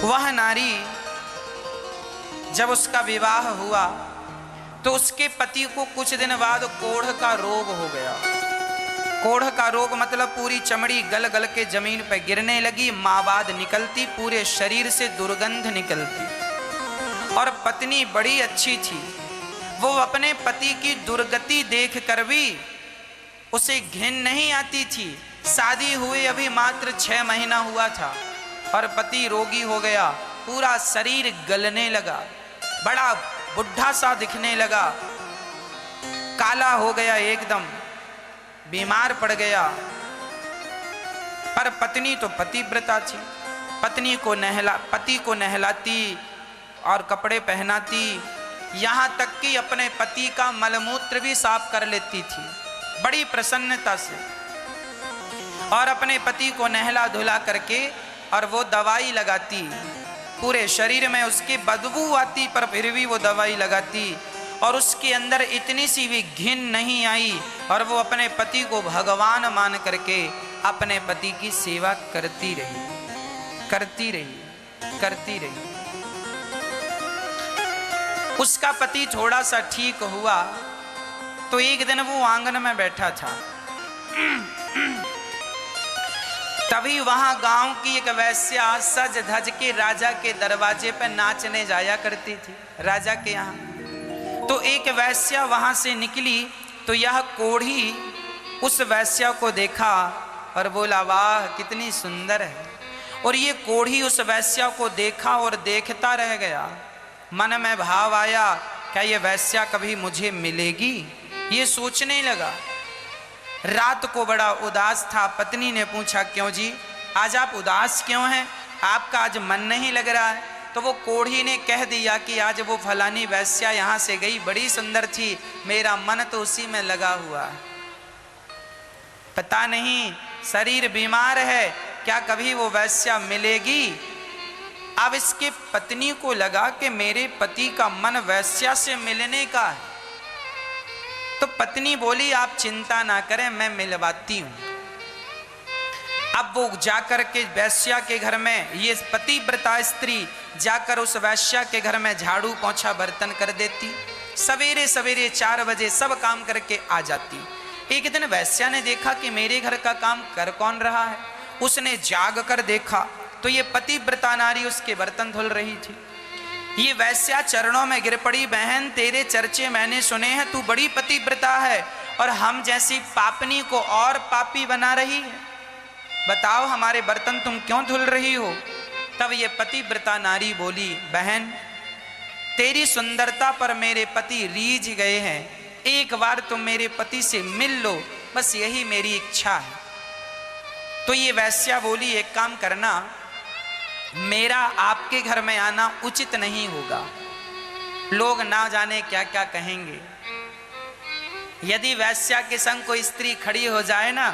वह नारी जब उसका विवाह हुआ तो उसके पति को कुछ दिन बाद कोढ़ का रोग हो गया। कोढ़ का रोग मतलब पूरी चमड़ी गल गल के जमीन पर गिरने लगी, मावाद निकलती, पूरे शरीर से दुर्गंध निकलती। और पत्नी बड़ी अच्छी थी, वो अपने पति की दुर्गति देख कर भी उसे घिन नहीं आती थी। शादी हुए अभी मात्र 6 महीना हुआ था और पति रोगी हो गया, पूरा शरीर गलने लगा, बड़ा बुढ़ा सा दिखने लगा, काला हो गया, एकदम बीमार पड़ गया। पर पत्नी तो पतिव्रता थी, पति को नहलाती और कपड़े पहनाती, यहाँ तक कि अपने पति का मलमूत्र भी साफ कर लेती थी बड़ी प्रसन्नता से। और अपने पति को नहला धुला करके और वो दवाई लगाती, पूरे शरीर में उसकी बदबू आती पर फिर भी वो दवाई लगाती, और उसके अंदर इतनी सी भी घिन नहीं आई, और वो अपने पति को भगवान मान करके अपने पति की सेवा करती रही, करती रही, करती रही। उसका पति थोड़ा सा ठीक हुआ तो एक दिन वो आंगन में बैठा था, तभी वहां गांव की एक वैश्या सज धज के राजा के दरवाजे पर नाचने जाया करती थी, राजा के यहाँ। तो एक वैश्या वहां से निकली तो यह कोढ़ी उस वैश्या को देखा और बोला, वाह कितनी सुंदर है। और ये कोढ़ी उस वैश्या को देखा और देखता रह गया। मन में भाव आया, क्या ये वैश्या कभी मुझे मिलेगी, ये सोचने लगा। रात को बड़ा उदास था। पत्नी ने पूछा, क्यों जी आज आप उदास क्यों हैं, आपका आज मन नहीं लग रहा है? तो वो कोढ़ी ने कह दिया कि आज वो फलानी वैश्या यहाँ से गई, बड़ी सुंदर थी, मेरा मन तो उसी में लगा हुआ है, पता नहीं शरीर बीमार है, क्या कभी वो वैश्या मिलेगी। अब इसके पत्नी को लगा कि मेरे पति का मन वैश्या से मिलने का है। तो पत्नी बोली, आप चिंता ना करें, मैं मिलवाती हूं। अब वो जाकर के वैश्या के घर में, ये पतिव्रता स्त्री जाकर उस वैश्या के घर में झाड़ू पोंछा बर्तन कर देती, सवेरे सवेरे 4 बजे सब काम करके आ जाती। एक दिन वैश्या ने देखा कि मेरे घर का काम कर कौन रहा है, उसने जाग कर देखा तो ये पतिव्रता नारी उसके बर्तन धुल रही थी। ये वैश्या चरणों में गिर पड़ी, बहन तेरे चर्चे मैंने सुने हैं, तू बड़ी पतिव्रता है और हम जैसी पापनी को और पापी बना रही है, बताओ हमारे बर्तन तुम क्यों धुल रही हो। तब ये पतिव्रता नारी बोली, बहन तेरी सुंदरता पर मेरे पति रीझ गए हैं, एक बार तुम मेरे पति से मिल लो, बस यही मेरी इच्छा है। तो ये वैश्या बोली, एक काम करना, मेरा आपके घर में आना उचित नहीं होगा, लोग ना जाने क्या क्या कहेंगे। यदि वैश्या के संग कोई स्त्री खड़ी हो जाए ना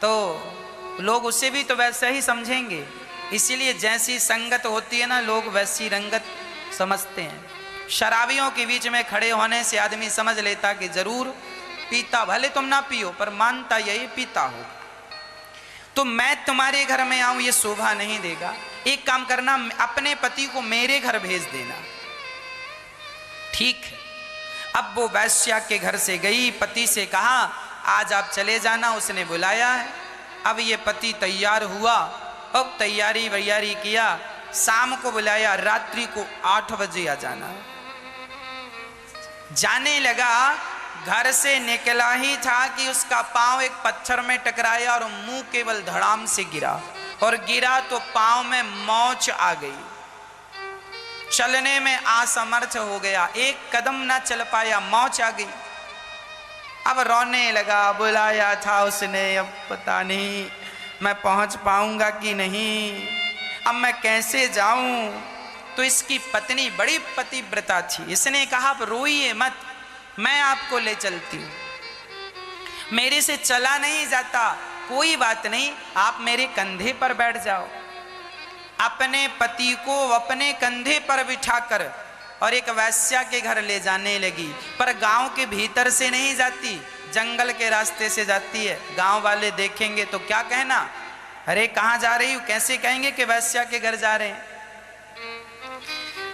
तो लोग उसे भी तो वैसा ही समझेंगे, इसीलिए जैसी संगत होती है ना लोग वैसी रंगत समझते हैं। शराबियों के बीच में खड़े होने से आदमी समझ लेता कि जरूर पीता, भले तुम ना पियो पर मानता यही पीता हो। तो मैं तुम्हारे घर में आऊं ये शोभा नहीं देगा, एक काम करना, अपने पति को मेरे घर भेज देना। ठीक है। अब वो वैश्या के घर से गई, पति से कहा आज आप चले जाना, उसने बुलाया है। अब ये पति तैयार हुआ, अब तैयारी वैयारी किया, शाम को बुलाया, रात्रि को 8 बजे आ जाना। जाने लगा, घर से निकला ही था कि उसका पांव एक पत्थर में टकराया और मुंह केवल धड़ाम से गिरा, और गिरा तो पांव में मोच आ गई, चलने में असमर्थ हो गया, एक कदम ना चल पाया, मोच आ गई। अब रोने लगा, बुलाया था उसने, अब पता नहीं मैं पहुंच पाऊंगा कि नहीं, अब मैं कैसे जाऊं। तो इसकी पत्नी बड़ी पतिव्रता थी, इसने कहा अब रोइए मत, मैं आपको ले चलती हूं, मेरे से चला नहीं जाता, कोई बात नहीं, आप मेरे कंधे पर बैठ जाओ। अपने पति को अपने कंधे पर बिठाकर और एक वैश्या के घर ले जाने लगी, पर गांव के भीतर से नहीं जाती, जंगल के रास्ते से जाती है। गांव वाले देखेंगे तो क्या कहना, अरे कहाँ जा रही हो, कैसे कहेंगे कि वैश्या के घर जा रहे हैं।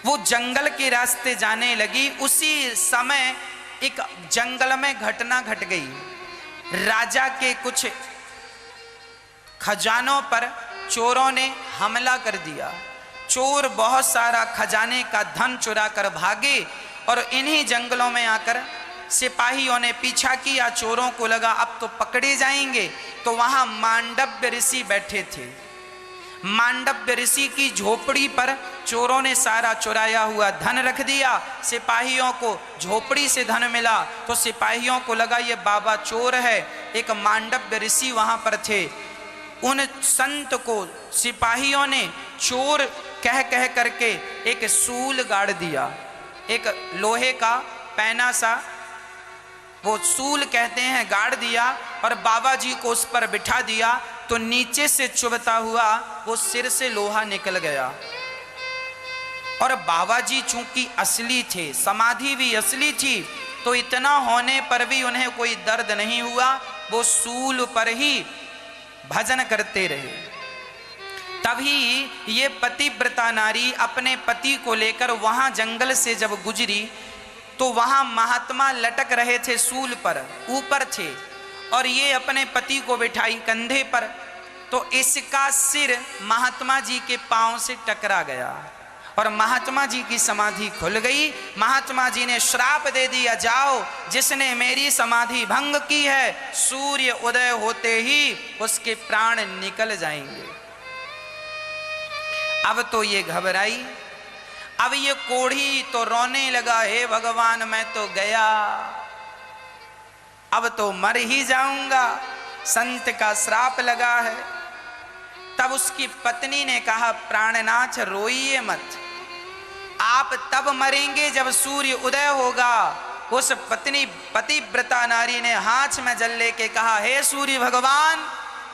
वो जंगल के रास्ते जाने लगी। उसी समय एक जंगल में घटना घट गई। राजा के कुछ खजानों पर चोरों ने हमला कर दिया। चोर बहुत सारा खजाने का धन चुरा कर भागे और इन्हीं जंगलों में आकर सिपाहियों ने पीछा किया। चोरों को लगा अब तो पकड़े जाएंगे, तो वहां मांडव्य ऋषि बैठे थे। मांडव्य ऋषि की झोपड़ी पर चोरों ने सारा चुराया हुआ धन रख दिया। सिपाहियों को झोपड़ी से धन मिला तो सिपाहियों को लगा ये बाबा चोर है। एक मांडव्य ऋषि वहां पर थे। उन संत को सिपाहियों ने चोर कह कह करके एक सूल गाड़ दिया। एक लोहे का पैना सा, वो सूल कहते हैं, गाड़ दिया और बाबा जी को उस पर बिठा दिया। तो नीचे से चुभता हुआ वो सिर से लोहा निकल गया। और बाबा जी चूंकि असली थे, समाधि भी असली थी, तो इतना होने पर भी उन्हें कोई दर्द नहीं हुआ। वो सूल पर ही भजन करते रहे। तभी ये पतिव्रता नारी अपने पति को लेकर वहां जंगल से जब गुजरी तो वहां महात्मा लटक रहे थे, सूल पर ऊपर थे, और ये अपने पति को बिठाई कंधे पर। तो इसका सिर महात्मा जी के पांव से टकरा गया और महात्मा जी की समाधि खुल गई। महात्मा जी ने श्राप दे दिया, जाओ, जिसने मेरी समाधि भंग की है सूर्य उदय होते ही उसके प्राण निकल जाएंगे। अब तो ये घबराई। अब ये कोढ़ी तो रोने लगा, हे भगवान मैं तो गया, अब तो मर ही जाऊंगा, संत का श्राप लगा है। तब उसकी पत्नी ने कहा, प्राणनाथ रोइए मत, आप तब मरेंगे जब सूर्य उदय होगा। उस पत्नी पतिव्रता नारी ने हाथ में जल लेके कहा, हे सूर्य भगवान,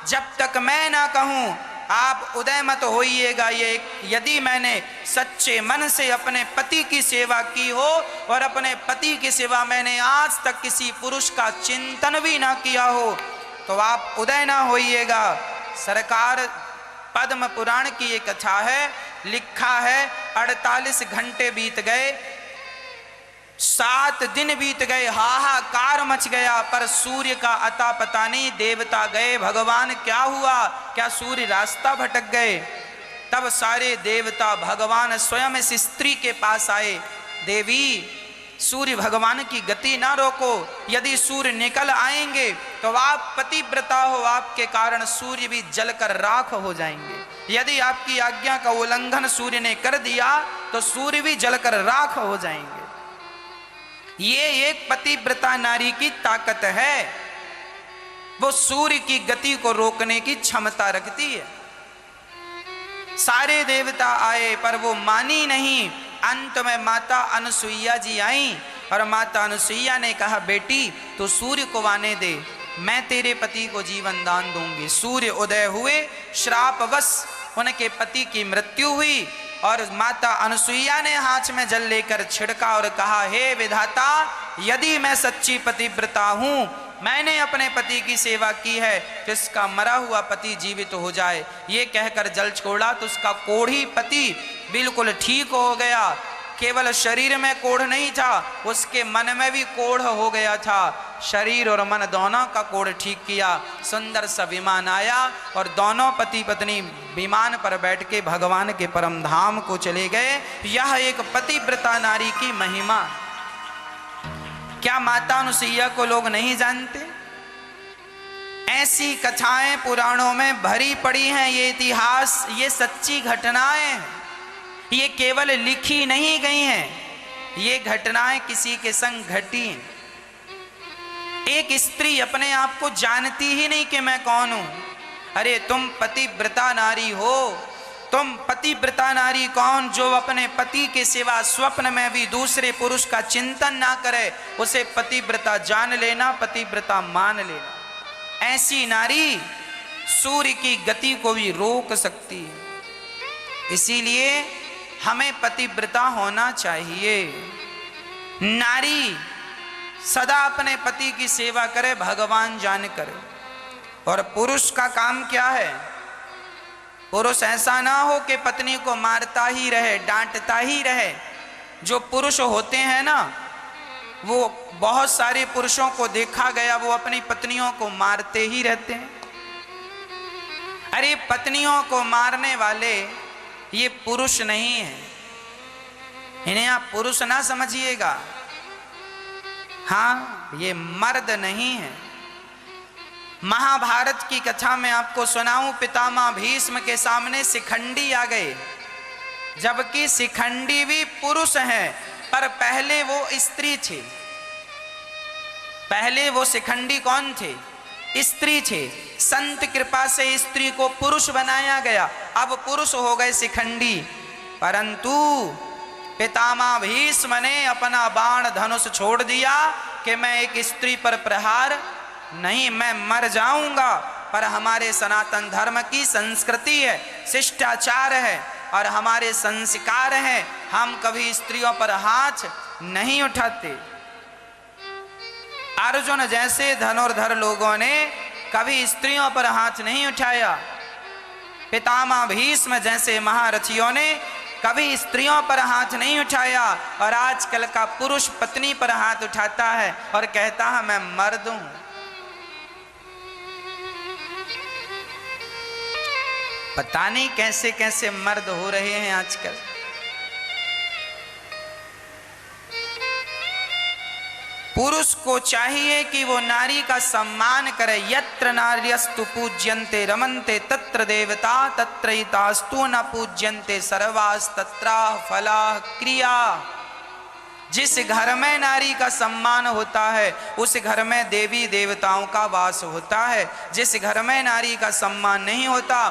जब तक मैं ना कहूं आप उदय मत होइएगा। ये यदि मैंने सच्चे मन से अपने पति की सेवा की हो और अपने पति की सेवा मैंने आज तक किसी पुरुष का चिंतन भी ना किया हो तो आप उदय ना होइएगा। सरकार पद्म पुराण की एक कथा है, लिखा है 48 घंटे बीत गए, 7 दिन बीत गए, हाहाकार मच गया, पर सूर्य का अता पता नहीं। देवता गए, भगवान क्या हुआ, क्या सूर्य रास्ता भटक गए? तब सारे देवता भगवान स्वयं इस स्त्री के पास आए, देवी सूर्य भगवान की गति ना रोको, यदि सूर्य निकल आएंगे तो आप पतिव्रता हो, आपके कारण सूर्य भी जलकर राख हो जाएंगे। यदि आपकी आज्ञा का उल्लंघन सूर्य ने कर दिया तो सूर्य भी जलकर राख हो जाएंगे। ये एक पतिव्रता नारी की ताकत है, वो सूर्य की गति को रोकने की क्षमता रखती है। सारे देवता आए पर वो मानी नहीं। अंत में माता अनुसुईया जी आई और माता अनुसुईया ने कहा, बेटी तू सूर्य को आने दे, मैं तेरे पति को जीवन दान दूंगी। सूर्य उदय हुए, श्रापवश उनके पति की मृत्यु हुई और माता अनुसुईया ने हाथ में जल लेकर छिड़का और कहा, हे विधाता, यदि मैं सच्ची पतिव्रता हूं, मैंने अपने पति की सेवा की है, तो इसका मरा हुआ पति जीवित हो जाए। ये कहकर जल छोड़ा तो उसका कोढ़ी पति बिल्कुल ठीक हो गया। केवल शरीर में कोढ़ नहीं था, उसके मन में भी कोढ़ हो गया था। शरीर और मन दोनों का कोढ़ ठीक किया। सुंदर सा विमान आया और दोनों पति पत्नी विमान पर बैठ के भगवान के परम धाम को चले गए। यह एक पतिव्रता नारी की महिमा। क्या माता अनुसुईया को लोग नहीं जानते? ऐसी कथाएं पुराणों में भरी पड़ी हैं। ये इतिहास, ये सच्ची घटनाएं हैं, ये केवल लिखी नहीं गई हैं, ये घटनाएं किसी के संग घटी। एक स्त्री अपने आप को जानती ही नहीं कि मैं कौन हूं। अरे तुम पतिव्रता नारी हो, तुम पतिव्रता नारी कौन? जो अपने पति के सिवा स्वप्न में भी दूसरे पुरुष का चिंतन ना करे, उसे पतिव्रता जान लेना, पतिव्रता मान लेना। ऐसी नारी सूर्य की गति को भी रोक सकती है। इसीलिए हमें पतिव्रता होना चाहिए। नारी सदा अपने पति की सेवा करे, भगवान जान करे। और पुरुष का काम क्या है? पुरुष ऐसा ना हो कि पत्नी को मारता ही रहे, डांटता ही रहे। जो पुरुष होते हैं ना, वो बहुत सारे पुरुषों को देखा गया, वो अपनी पत्नियों को मारते ही रहते हैं। अरे पत्नियों को मारने वाले ये पुरुष नहीं है, इन्हें आप पुरुष ना समझिएगा। हाँ, ये मर्द नहीं है। महाभारत की कथा में आपको सुनाऊं, पितामह भीष्म के सामने शिखंडी आ गए, जबकि शिखंडी भी पुरुष हैं, पर पहले वो स्त्री थे। पहले वो शिखंडी कौन थे? स्त्री थे। संत कृपा से स्त्री को पुरुष बनाया गया, अब पुरुष हो गए शिखंडी। परंतु पितामह भीष्म ने अपना बाण धनुष छोड़ दिया कि मैं एक स्त्री पर प्रहार नहीं, मैं मर जाऊंगा। पर हमारे सनातन धर्म की संस्कृति है, शिष्टाचार है और हमारे संस्कार हैं, हम कभी स्त्रियों पर हाथ नहीं उठाते। अर्जुन जैसे धनुर्धर लोगों ने कभी स्त्रियों पर हाथ नहीं उठाया। पितामह भीष्म जैसे महारथियों ने कभी स्त्रियों पर हाथ नहीं उठाया। और आजकल का पुरुष पत्नी पर हाथ उठाता है और कहता है मैं मर्द हूं। पता नहीं कैसे कैसे मर्द हो रहे हैं आजकल। पुरुष को चाहिए कि वो नारी का सम्मान करे। यत्र नार्यस्तु पूज्यन्ते रमन्ते तत्र देवता तत्रैतास्तु न पूज्यन्ते सर्वास्तत्राः फलाः क्रिया। जिस घर में नारी का सम्मान होता है उस घर में देवी देवताओं का वास होता है। जिस घर में नारी का सम्मान नहीं होता